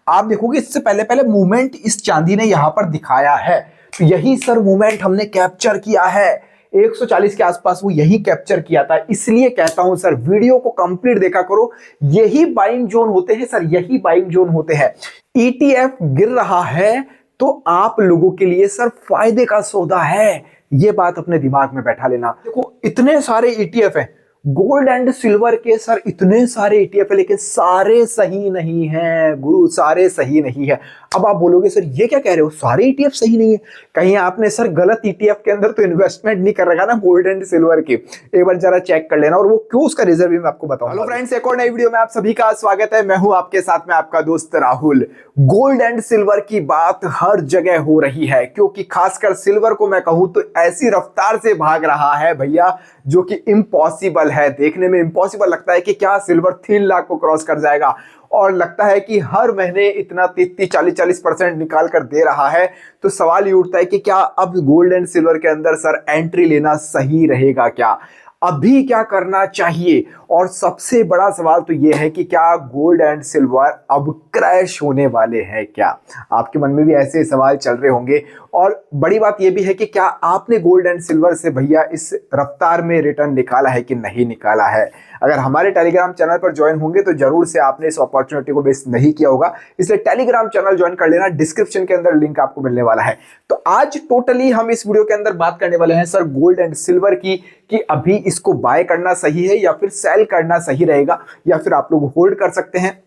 आप देखोगे इससे पहले पहले मूवमेंट इस चांदी ने यहां पर दिखाया है, तो यही सर मूवमेंट हमने कैप्चर किया है 140 के आसपास, वो यही कैप्चर किया था। इसलिए कहता हूं सर वीडियो को कंप्लीट देखा करो, यही बाइंग जोन होते हैं सर, यही बाइंग जोन होते हैं। ईटीएफ गिर रहा है तो आप लोगों के लिए सर फायदे का सौदा है, ये बात अपने दिमाग में बैठा लेना। देखो इतने सारे ईटीएफ हैं गोल्ड एंड सिल्वर के सर, इतने सारे ईटीएफ है लेकिन सारे सही नहीं है गुरु, सारे सही नहीं है। अब आप बोलोगे सर ये क्या कह रहे हो, सारे ईटीएफ सही नहीं है, कहीं आपने सर गलत ईटीएफ के अंदर तो इन्वेस्टमेंट नहीं कर रखा ना गोल्ड एंड सिल्वर की, एक बार जरा चेक कर लेना, और वो क्यों उसका रीजन भी मैं आपको बताऊंगा। हेलो फ्रेंड्स, एक और नई वीडियो में आप सभी का स्वागत है। मैं हूं आपके साथ में आपका दोस्त राहुल। गोल्ड एंड सिल्वर की बात हर जगह हो रही है, क्योंकि खासकर सिल्वर को मैं कहूं तो ऐसी रफ्तार से भाग रहा है भैया जो कि इम्पॉसिबल है। देखने में इम्पॉसिबल लगता है कि क्या सिल्वर 3 लाख को क्रॉस कर जाएगा, और लगता है कि हर महीने इतना 30-40% निकाल कर दे रहा है। तो सवाल ये उठता है कि क्या अब गोल्ड एंड सिल्वर के अंदर सर एंट्री लेना सही रहेगा, क्या अभी क्या करना चाहिए? और सबसे बड़ा सवाल तो यह है कि क्या गोल्ड एंड सिल्वर अब क्रैश होने वाले हैं क्या? आपके मन में भी ऐसे सवाल चल रहे होंगे। और बड़ी बात यह भी है कि क्या आपने गोल्ड एंड सिल्वर से भैया इस रफ्तार में रिटर्न निकाला है कि नहीं निकाला है? अगर हमारे टेलीग्राम चैनल पर ज्वाइन होंगे तो जरूर से आपने इस अपॉर्चुनिटी को मिस नहीं किया होगा, इसलिए टेलीग्राम चैनल ज्वाइन कर लेना, डिस्क्रिप्शन के अंदर लिंक आपको मिलने वाला है। तो आज टोटली हम इस वीडियो के अंदर बात करने वाले हैं सर गोल्ड एंड सिल्वर की, कि अभी इसको बाय करना सही है या फिर सेल करना सही रहेगा, या फिर आप लोग होल्ड कर सकते हैं।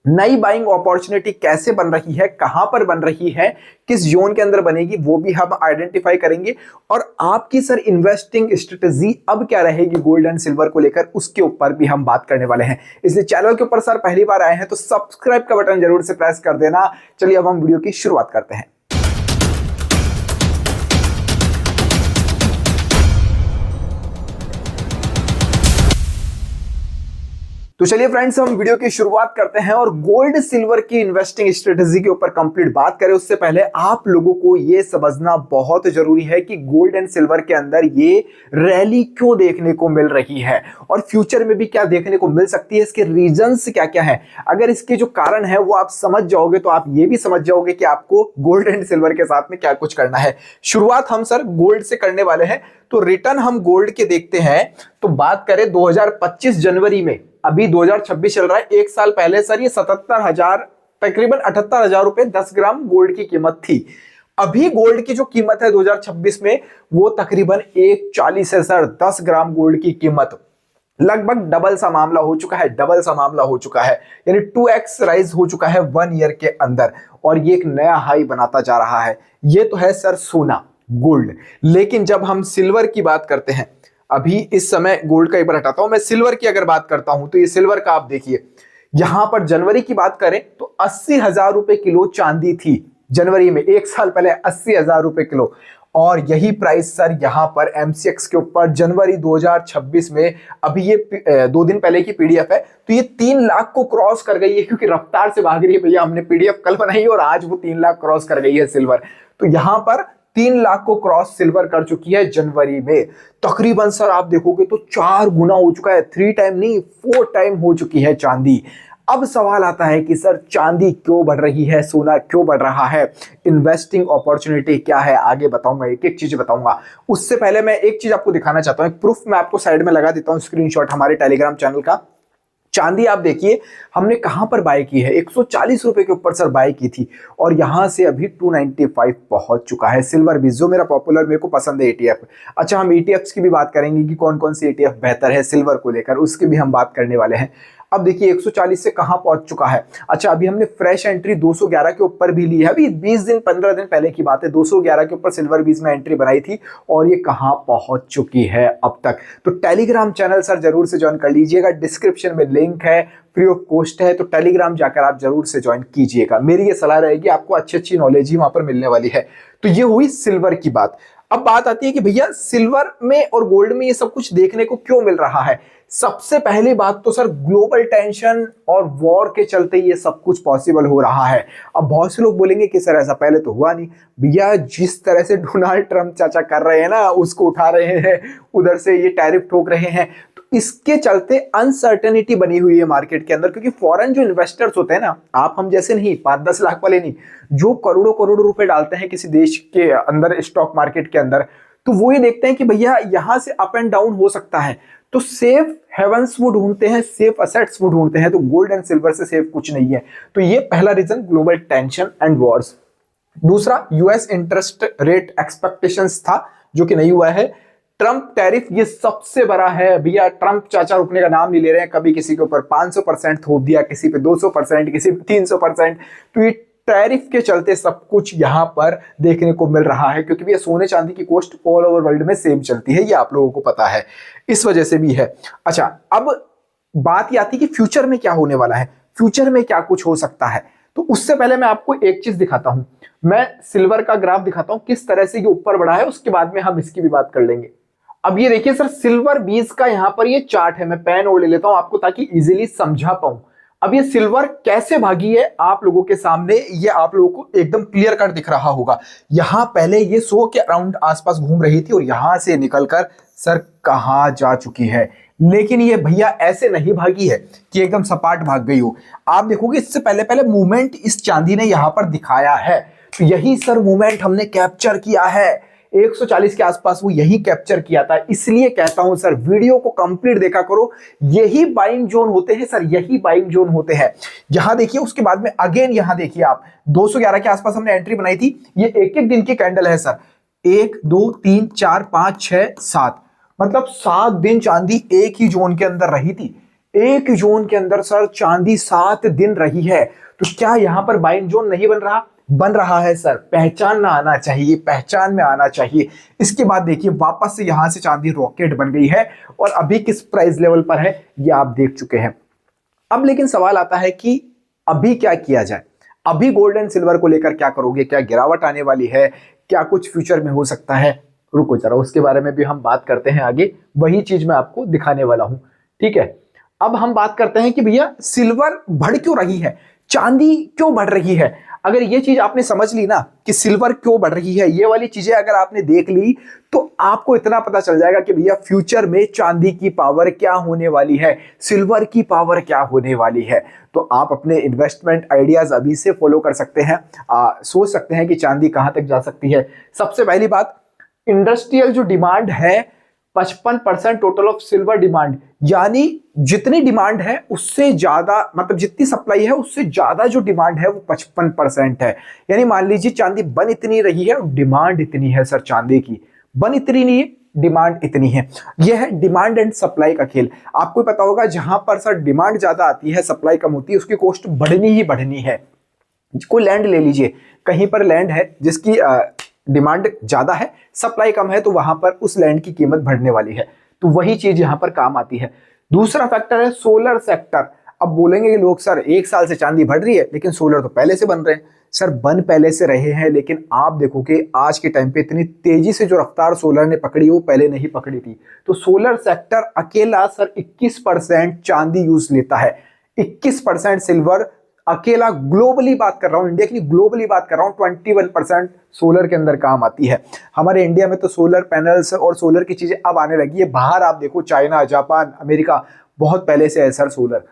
नई बाइंग अपॉर्चुनिटी कैसे बन रही है, कहां पर बन रही है, किस जोन के अंदर बनेगी, वो भी हम आइडेंटिफाई करेंगे। और आपकी सर इन्वेस्टिंग स्ट्रेटजी अब क्या रहेगी गोल्ड एंड सिल्वर को लेकर, उसके ऊपर भी हम बात करने वाले हैं। इसलिए चैनल के ऊपर सर पहली बार आए हैं तो सब्सक्राइब का बटन जरूर से प्रेस कर देना। चलिए अब हम वीडियो की शुरुआत करते हैं। तो चलिए फ्रेंड्स, हम वीडियो की शुरुआत करते हैं और गोल्ड सिल्वर की इन्वेस्टिंग स्ट्रेटजी के ऊपर कंप्लीट बात करें उससे पहले आप लोगों को यह समझना बहुत जरूरी है कि गोल्ड एंड सिल्वर के अंदर ये रैली क्यों देखने को मिल रही है और फ्यूचर में भी क्या देखने को मिल सकती है, इसके रीजंस क्या क्या है। अगर इसके जो कारण है वो आप समझ जाओगे तो आप ये भी समझ जाओगे कि आपको गोल्ड एंड सिल्वर के साथ में क्या कुछ करना है। शुरुआत हम सर गोल्ड से करने वाले हैं, तो रिटर्न हम गोल्ड के देखते हैं। तो बात करें 2025 जनवरी में, अभी 2026 चल रहा है, एक साल पहले सर ये 77,000 तकरीबन 78,000 रुपए 10 ग्राम गोल्ड की कीमत थी। अभी गोल्ड की जो कीमत है 2026 में वो तकरीबन 140 है सर। 10 ग्राम गोल्ड की कीमत लगभग डबल सा मामला हो चुका है, डबल सा मामला हो चुका है, यानी 2x राइज हो चुका है 1 ईयर के अंदर, और ये एक नया हाई बनाता जा रहा है। ये तो है सर सोना गोल्ड। लेकिन जब हम सिल्वर की बात करते हैं, अभी इस समय गोल्ड का एक बार हटाता हूं, मैं सिल्वर की अगर बात करता हूं तो ये सिल्वर का आप देखिए, यहां पर जनवरी की बात करें तो 80,000 रुपए किलो चांदी थी जनवरी में, एक साल पहले 80,000 रुपए किलो। और यही प्राइस सर यहां पर एमसीएक्स के ऊपर जनवरी 2026 में, अभी ये 2 दिन पहले की पीडीएफ है, तो ये 3 लाख को क्रॉस कर गई है, क्योंकि रफ्तार से भाग रही है भैया। हमने पीडीएफ कल बनाई और आज वो 3 लाख क्रॉस कर गई है सिल्वर। तो यहां पर 3 लाख को क्रॉस सिल्वर कर चुकी है जनवरी में। तकरीबन सर आप देखोगे तो 4 गुना हो चुका है, 3 टाइम नहीं 4 टाइम हो चुकी है चांदी। अब सवाल आता है कि सर चांदी क्यों बढ़ रही है, सोना क्यों बढ़ रहा है, इन्वेस्टिंग अपॉर्चुनिटी क्या है, आगे बताऊंगा, एक एक चीज बताऊंगा। उससे पहले मैं एक चीज आपको दिखाना चाहता हूं, एक प्रूफ मैं आपको साइड में लगा देता हूं, स्क्रीनशॉट हमारे टेलीग्राम चैनल का। चांदी आप देखिए हमने कहां पर बाय की है, 140 रुपए के ऊपर सर बाय की थी, और यहां से अभी 295 पहुंच चुका है। सिल्वर भी जो मेरा पॉपुलर, मेरे को पसंद है ईटीएफ। अच्छा, हम ईटीएफ्स की भी बात करेंगे कि कौन कौन सी ईटीएफ बेहतर है सिल्वर को लेकर, उसकी भी हम बात करने वाले हैं। अब देखिए 140 से कहां पहुंच चुका है। अच्छा, अभी हमने फ्रेश एंट्री 211 के ऊपर भी ली है, अभी 20 दिन 15 दिन पहले की बात है, 211 के ऊपर सिल्वर बीज में एंट्री बनाई थी, और ये कहां पहुंच चुकी है अब तक। तो टेलीग्राम चैनल सर जरूर से ज्वाइन कर लीजिएगा, डिस्क्रिप्शन में लिंक है, फ्री ऑफ कॉस्ट है, तो टेलीग्राम जाकर आप जरूर से ज्वाइन कीजिएगा। मेरी ये सलाह रहेगी, आपको अच्छी अच्छी नॉलेज ही वहां पर मिलने वाली है। तो ये हुई सिल्वर की बात। अब बात आती है कि भैया सिल्वर में और गोल्ड में ये सब कुछ देखने को क्यों मिल रहा है। सबसे पहली बात तो सर ग्लोबल टेंशन और वॉर के चलते ये सब कुछ पॉसिबल हो रहा है। अब बहुत से लोग बोलेंगे कि सर ऐसा पहले तो हुआ नहीं। भैया जिस तरह से डोनाल्ड ट्रंप चाचा कर रहे हैं ना, उसको उठा रहे हैं, उधर से ये टैरिफ ठोक रहे हैं, तो इसके चलते अनसर्टेनिटी बनी हुई है मार्केट के अंदर, क्योंकि फॉरेन जो इन्वेस्टर्स होते हैं ना, आप हम जैसे नहीं, 5-10 लाख वाले नहीं, जो करोड़ों करोड़ों रुपए डालते हैं किसी देश के अंदर स्टॉक मार्केट के अंदर, तो वो ये देखते हैं कि भैया यहां से अप एंड डाउन हो सकता है, तो सेफ हेवंस वो ढूंढते हैं, सेफ असेट्स वो ढूंढते हैं। तो गोल्ड एंड सिल्वर से सेफ कुछ नहीं है। तो ये पहला reason, global tension and wars. दूसरा, यूएस इंटरेस्ट रेट एक्सपेक्टेशंस था जो कि नहीं हुआ है। ट्रंप टैरिफ, ये सबसे बड़ा है भैया। ट्रंप चाचा रुकने का नाम नहीं ले रहे हैं। कभी किसी के ऊपर 500% थोप दिया, किसी पे 200%, किसी पे 300%। तो ये टैरिफ के चलते सब कुछ यहां पर देखने को मिल रहा है, क्योंकि भैया सोने चांदी की कॉस्ट ऑल ओवर वर्ल्ड में सेम चलती है, ये आप लोगों को पता है, इस वजह से भी है। अच्छा, अब बात ये आती है कि फ्यूचर में क्या होने वाला है, फ्यूचर में क्या कुछ हो सकता है। तो उससे पहले मैं आपको एक चीज दिखाता हूं, मैं सिल्वर का ग्राफ दिखाता हूं किस तरह से ये ऊपर बढ़ा है, उसके बाद में हम इसकी भी बात कर लेंगे। अब ये देखिए सर, सिल्वर 20 का यहां पर ये चार्ट है, मैं पेन और ले लेता हूं आपको ताकि इजीली समझा पाऊं। अब ये सिल्वर कैसे भागी है आप लोगों के सामने, ये आप लोगों को एकदम क्लियर कट दिख रहा होगा। यहां पहले ये 100 के अराउंड आसपास घूम रही थी और यहां से निकलकर सर कहां जा चुकी है। लेकिन ये भैया ऐसे नहीं भागी है कि एकदम सपाट भाग गई हो। आप देखोगे इससे पहले पहले मूवमेंट इस चांदी ने यहां पर दिखाया है, तो यही सर मूवमेंट हमने कैप्चर किया है। 140 के आसपास वो यही कैप्चर किया था। इसलिए कहता हूं सर, वीडियो को कंप्लीट देखा करो, यही बाइंग जोन होते हैं सर, यही बाइंग जोन होते हैं। यहां देखिए, उसके बाद में अगेन यहां देखिए आप 211 के आसपास हमने एंट्री बनाई थी। ये एक एक दिन की कैंडल है सर, 1 2 3 4 5 6 7, मतलब 7 दिन चांदी एक ही जोन के अंदर रही थी। एक जोन के अंदर सर चांदी 7 दिन रही है। तो क्या यहां पर बाइंग जोन नहीं बन रहा? बन रहा है सर। पहचान में आना चाहिए, पहचान में आना चाहिए। इसके बाद देखिए वापस से यहां से चांदी रॉकेट बन गई है और अभी किस प्राइस लेवल पर है ये आप देख चुके हैं। अब लेकिन सवाल आता है कि अभी क्या किया जाए, अभी गोल्ड एंड सिल्वर को लेकर क्या करोगे? क्या गिरावट आने वाली है? क्या कुछ फ्यूचर में हो सकता है? रुको जरा, उसके बारे में भी हम बात करते हैं आगे, वही चीज मैं आपको दिखाने वाला हूं, ठीक है। अब हम बात करते हैं कि भैया सिल्वर बढ़ क्यों रही है, चांदी क्यों बढ़ रही है। अगर ये चीज आपने समझ ली ना कि सिल्वर क्यों बढ़ रही है, ये वाली चीजें अगर आपने देख ली तो आपको इतना पता चल जाएगा कि भैया फ्यूचर में चांदी की पावर क्या होने वाली है, सिल्वर की पावर क्या होने वाली है। तो आप अपने इन्वेस्टमेंट आइडियाज अभी से फॉलो कर सकते हैं, सोच सकते हैं कि चांदी कहां तक जा सकती है। सबसे पहली बात, इंडस्ट्रियल जो डिमांड है 55% टोटल ऑफ सिल्वर डिमांड, यानी जितनी डिमांड है उससे ज्यादा, मतलब जितनी सप्लाई है उससे ज्यादा जो डिमांड है वो 55% है। यानी मान लीजिए चांदी बन इतनी रही है और डिमांड इतनी है सर, चांदी की बन इतनी नहीं, डिमांड इतनी है। यह है डिमांड एंड सप्लाई का खेल। आपको पता होगा जहां पर सर डिमांड ज्यादा आती है, सप्लाई कम होती है, उसकी कॉस्ट बढ़नी ही बढ़नी है। कोई लैंड ले लीजिए, कहीं पर लैंड है जिसकी डिमांड ज्यादा है, सप्लाई कम है, तो वहां पर उस लैंड की कीमत बढ़ने वाली है। तो वही चीज यहां पर काम आती है। दूसरा फैक्टर है सोलर सेक्टर। अब बोलेंगे कि लोग सर 1 साल से चांदी बढ़ रही है लेकिन सोलर तो पहले से बन रहे हैं। सर बन पहले से रहे हैं, लेकिन आप देखो कि आज के टाइम पे इतनी तेजी से जो रफ्तार सोलर ने पकड़ी वो पहले नहीं पकड़ी थी। तो सोलर सेक्टर अकेला सर 21% चांदी यूज लेता है, 21% सिल्वर अकेला। ग्लोबली बात कर रहा हूं, इंडिया की ग्लोबली बात कर रहा हूं, 21% सोलर के अंदर काम आती है। हमारे इंडिया में तो सोलर पैनल्स और सोलर की चीजें अब आने लगी है। बाहर आप देखो, चाइना, जापान, अमेरिका, बहुत पहले से है sir solar.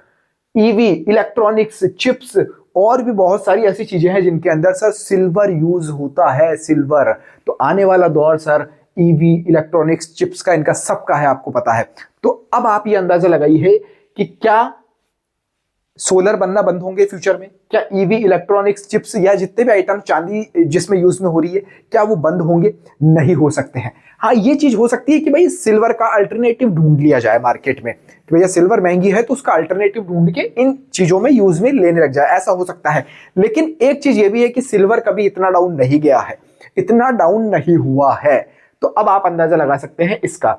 EV, electronics, chips और भी बहुत सारी ऐसी चीजें हैं जिनके अंदर सर सिल्वर यूज होता है, सिल्वर। तो आने वाला दौर सर ईवी, इलेक्ट्रॉनिक्स, चिप्स का, इनका सबका है, आपको पता है। तो अब आप ये अंदाजा लगाइए कि क्या सोलर बनना बंद होंगे फ्यूचर में? क्या ईवी, इलेक्ट्रॉनिक्स, चिप्स या जितने भी आइटम चांदी जिसमें यूज में हो रही है, क्या वो बंद होंगे? नहीं हो सकते हैं। हाँ, ये चीज हो सकती है कि भाई सिल्वर का अल्टरनेटिव ढूंढ लिया जाए मार्केट में, कि भैया सिल्वर महंगी है तो उसका अल्टरनेटिव ढूंढ के इन चीजों में यूज में लेने लग जाए, ऐसा हो सकता है। लेकिन एक चीज ये भी है कि सिल्वर कभी इतना डाउन नहीं गया है, इतना डाउन नहीं हुआ है। तो अब आप अंदाजा लगा सकते हैं इसका।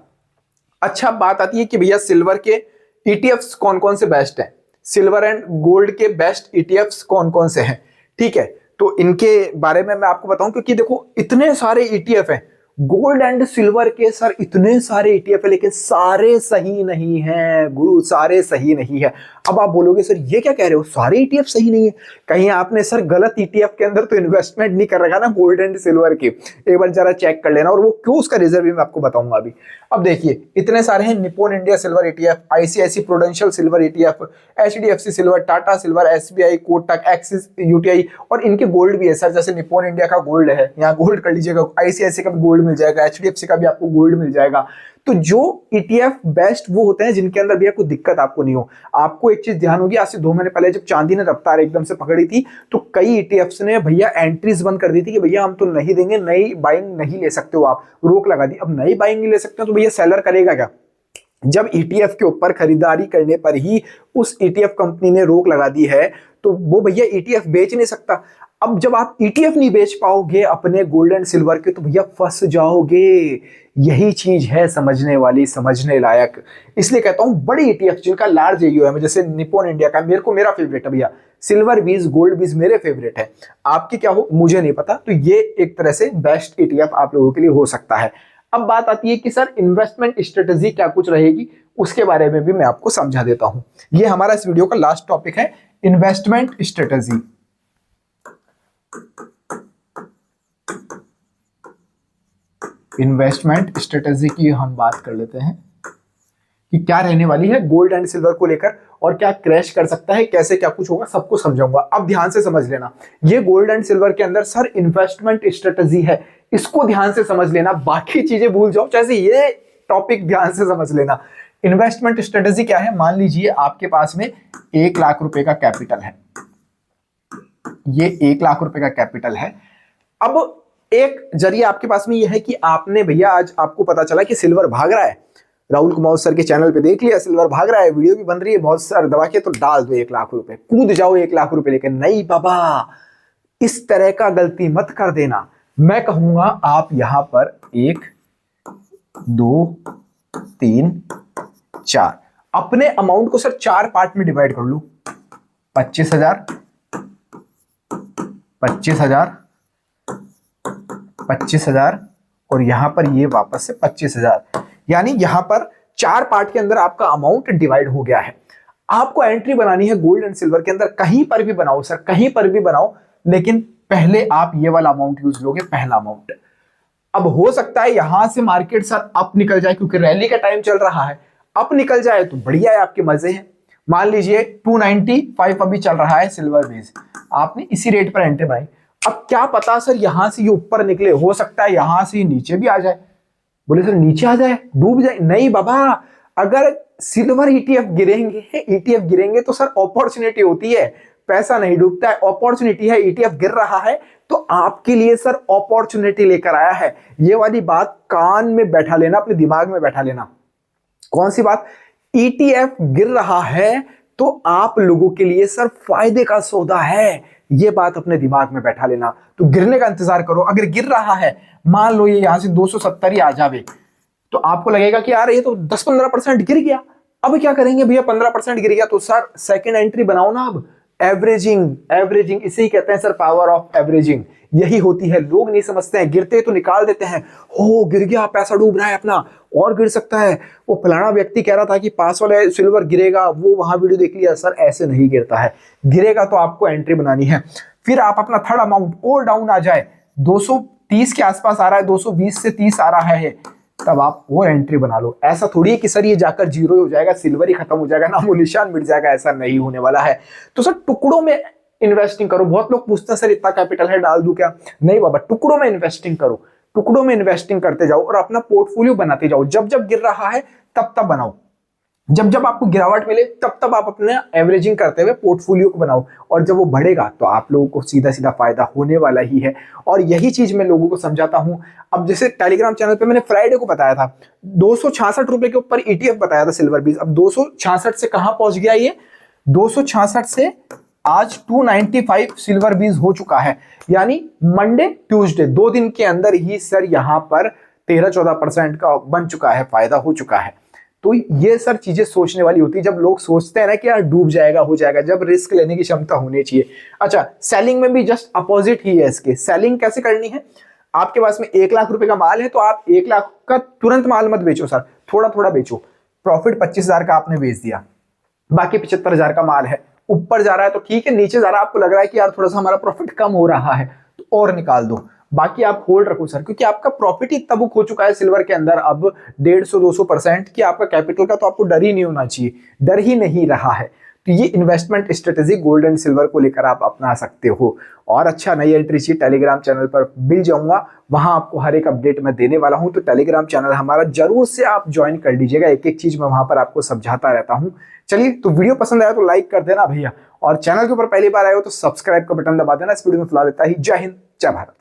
अच्छा, बात आती है कि भैया सिल्वर के ईटीएफ्स कौन कौन से बेस्ट हैं, सिल्वर एंड गोल्ड के बेस्ट ईटीएफ्स कौन कौन से हैं, ठीक है। तो इनके बारे में मैं आपको बताऊं, क्योंकि देखो इतने सारे ईटीएफ हैं गोल्ड एंड सिल्वर के सर, इतने सारे ईटीएफ है, लेकिन सारे सही नहीं हैं गुरु, सारे सही नहीं है। अब आप बोलोगे सर ये क्या कह रहे हो, सारे ईटीएफ सही नहीं है, कहीं आपने सर गलत ईटीएफ के अंदर तो इन्वेस्टमेंट नहीं कर रखा ना गोल्ड एंड सिल्वर की, एक बार जरा चेक कर लेना। और वो क्यों, उसका रीजन भी मैं आपको बताऊंगा अभी। अब देखिए इतने सारे हैं, Nippon India silver ETF, ICICI Prudential silver ETF, HDFC silver, Tata silver, SBI, Kotak, Axis, UTI, और इनके गोल्ड भी है सर। जैसे निप्पॉन इंडिया का गोल्ड है, यहाँ गोल्ड कर लीजिएगा, आईसीआईसी का भी गोल्ड मिल जाएगा, एचडीएफसी का भी आपको गोल्ड मिल जाएगा। तो जो ईटीएफ बेस्ट वो होते हैं जिनके अंदर भी कोई दिक्कत आपको नहीं हो। आपको एक चीज ध्यान होगी, आज से 2 महीने पहले जब चांदी ने रफ्तार एकदम से पकड़ी थी तो कई ईटीएफ्स ने भैया एंट्रीज बंद कर दी थी कि भैया हम तो नहीं देंगे, नई बाइंग नहीं ले सकते हो, आप रोक लगा दी। अब नई बाइंग नहीं ले सकते हो तो भैया सेलर करेगा क्या? जब ईटीएफ के ऊपर खरीदारी करने पर ही उस ईटीएफ कंपनी ने रोक लगा दी है तो वो भैया ईटीएफ बेच नहीं सकता। अब जब आप ईटीएफ नहीं बेच पाओगे अपने गोल्ड एंड सिल्वर के तो भैया फंस जाओगे। यही चीज है समझने वाली, समझने लायक। इसलिए कहता हूं बड़ी ईटीएफ जिनका लार्ज एयूएम है, जैसे निप्पॉन इंडिया का मेरा फेवरेट है भैया, सिल्वर बीज, गोल्ड बीज मेरे फेवरेट है। आपकी क्या हो मुझे नहीं पता, तो ये एक तरह से बेस्ट ईटीएफ आप लोगों के लिए हो सकता है। अब बात आती है कि सर इन्वेस्टमेंट स्ट्रेटेजी क्या कुछ रहेगी, उसके बारे में भी मैं आपको समझा देता हूं। ये हमारा इस वीडियो का लास्ट टॉपिक है, इन्वेस्टमेंट स्ट्रेटेजी। इन्वेस्टमेंट स्ट्रेटेजी की हम बात कर लेते हैं कि क्या रहने वाली है गोल्ड एंड सिल्वर को लेकर, और क्या क्रैश कर सकता है, कैसे क्या कुछ होगा, सबको समझाऊंगा। अब ध्यान से समझ लेना, ये गोल्ड एंड सिल्वर के अंदर सर इन्वेस्टमेंट स्ट्रेटेजी है, इसको ध्यान से समझ लेना, बाकी चीजें भूल जाओ, जैसे ये टॉपिक ध्यान से समझ लेना। इन्वेस्टमेंट स्ट्रेटेजी क्या है, मान लीजिए आपके पास में 1 लाख रुपए का कैपिटल है, ये 1 लाख रुपए का कैपिटल है। अब एक जरिया आपके पास में यह है कि आपने भैया आज आपको पता चला कि सिल्वर भाग रहा है, राहुल कुमार सर के चैनल पे देख लिया सिल्वर भाग रहा है, वीडियो भी बन रही है बहुत सारे, दबा के तो डाल दो 1 लाख रुपए, कूद जाओ 1 लाख रुपए लेकर। नहीं बाबा, इस तरह का गलती मत कर देना। मैं कहूंगा आप यहां पर 1 2 3 4 अपने अमाउंट को सर 4 पार्ट में डिवाइड कर लो, 25,000 25,000 25,000 और यहां पर ये वापस से 25,000, यानी यहां पर 4 पार्ट के अंदर आपका अमाउंट डिवाइड हो गया है। आपको एंट्री बनानी है गोल्ड एंड सिल्वर के अंदर, कहीं पर भी बनाओ सर, कहीं पर भी बनाओ, लेकिन पहले आप ये वाला अमाउंट यूज लोगे, पहला अमाउंट। अब हो सकता है यहां से मार्केट सर अप निकल जाए, क्योंकि रैली का टाइम चल रहा है, अप निकल जाए तो बढ़िया है, आपके मजे हैं। मान लीजिए 295 अभी चल रहा है सिल्वर बेस, आपने इसी रेट पर एंट्री बनाई। अब क्या पता सर यहां से ये ऊपर निकले, हो सकता है यहां से नीचे भी आ जाए। बोले सर नीचे आ जाए, डूब जाए, नहीं बाबा, अगर सिल्वर ईटीएफ गिरेंगे तो सर अपॉर्चुनिटी होती है, पैसा नहीं डूबता है, अपॉर्चुनिटी है। ईटीएफ गिर रहा है तो आपके लिए सर अपॉर्चुनिटी लेकर आया है। ये वाली बात कान में बैठा लेना, अपने दिमाग में बैठा लेना। कौन सी बात? ईटीएफ गिर रहा है तो आप लोगों के लिए सर फायदे का सौदा है, ये बात अपने दिमाग में बैठा लेना। तो गिरने का इंतजार करो। अगर गिर रहा है, मान लो ये यहां से 270 ही आ जावे, तो आपको लगेगा कि यार ये तो 10-15% गिर गया, अब क्या करेंगे भैया, 15% गिर गया, तो सर सेकंड एंट्री बनाओ ना। अब एवरेजिंग इसे ही कहते हैं सर, पावर ऑफ एवरेजिंग यही होती है। लोग नहीं समझते हैं, गिरते तो निकाल देते हैं, हो गिर गया, पैसा डूब रहा है अपना, और गिर सकता है। वो फलाना व्यक्ति कह रहा था कि पास वाले सिल्वर गिरेगा, वो वहां वीडियो देख लिया, सर ऐसे नहीं गिरता है। गिरेगा तो आपको एंट्री बनानी है। फिर आप अपना थर्ड अमाउंट और डाउन आ जाए, 230 के आसपास आ रहा है, 220 से 30 आ रहा है, तब आप और एंट्री बना लो। ऐसा थोड़ी है कि सर ये जाकर जीरो हो जाएगा, सिल्वर ही खत्म हो जाएगा, नामो निशान मिट जाएगा, ऐसा नहीं होने वाला है। तो सर टुकड़ों में इन्वेस्टिंग करो। बहुत लोग पूछते हैं सर इतना कैपिटल है डाल दूं क्या? नहीं बाबा, टुकड़ों में इन्वेस्टिंग करो, टुकड़ों में इन्वेस्टिंग करते जाओ और अपना पोर्टफोलियो बनाते जाओ। जब जब गिर रहा है तब तब बनाओ, जब जब आपको गिरावट मिले तब तब आप अपने एवरेजिंग करते हुए पोर्टफोलियो को बनाओ, और जब वो बढ़ेगा तो आप लोगों को सीधा सीधा फायदा होने वाला ही है। और यही चीज मैं लोगों को समझाता हूं। अब जैसे टेलीग्राम चैनल पे मैंने फ्राइडे को बताया था, 266 रुपए के ऊपर ईटीएफ बताया था सिल्वर बीज, अब 266 से कहां पहुंच गया ये, 266 से आज 295 सिल्वर बीज हो चुका है। यानी मंडे ट्यूसडे 2 दिन के अंदर ही सर यहां पर 13-14% का बन चुका है, फायदा हो चुका है। तो ये सर चीजें सोचने वाली होती है। जब लोग सोचते हैं ना कि यार डूब जाएगा, हो जाएगा, जब रिस्क लेने की क्षमता होनी चाहिए। अच्छा, सेलिंग में भी जस्ट अपोजिट ही है इसके। सेलिंग कैसे करनी है? आपके पास में 1 लाख रुपए का माल है तो आप 1 लाख का तुरंत माल मत बेचो सर, थोड़ा थोड़ा बेचो। प्रॉफिट 25,000 का आपने बेच दिया, बाकी 75,000 का माल है, ऊपर जा रहा है तो ठीक है, नीचे जा रहा है आपको लग रहा है कि यार थोड़ा सा हमारा प्रॉफिट कम हो रहा है तो और निकाल दो, बाकी आप होल्ड रखो सर, क्योंकि आपका प्रॉफिट ही इतना बुक हो चुका है सिल्वर के अंदर अब 150-200% कि आपका कैपिटल का तो आपको डर ही नहीं होना चाहिए, डर ही नहीं रहा है। तो ये investment strategy gold and silver को लेकर आप अपना सकते हो। और अच्छा, नई एंट्री चाहिए टेलीग्राम चैनल पर मिल जाऊंगा, वहां आपको हर एक अपडेट मैं देने वाला हूं, तो टेलीग्राम चैनल हमारा जरूर से आप ज्वाइन कर लीजिएगा, एक एक चीज मैं वहां पर आपको समझाता रहता हूं। चलिए, तो वीडियो पसंद आया तो लाइक कर देना भैया, और चैनल के ऊपर पहली बार आए हो तो सब्सक्राइब का बटन दबा देना। इस वीडियो में फिलहाल इतना ही। जय हिंद, जय भारत।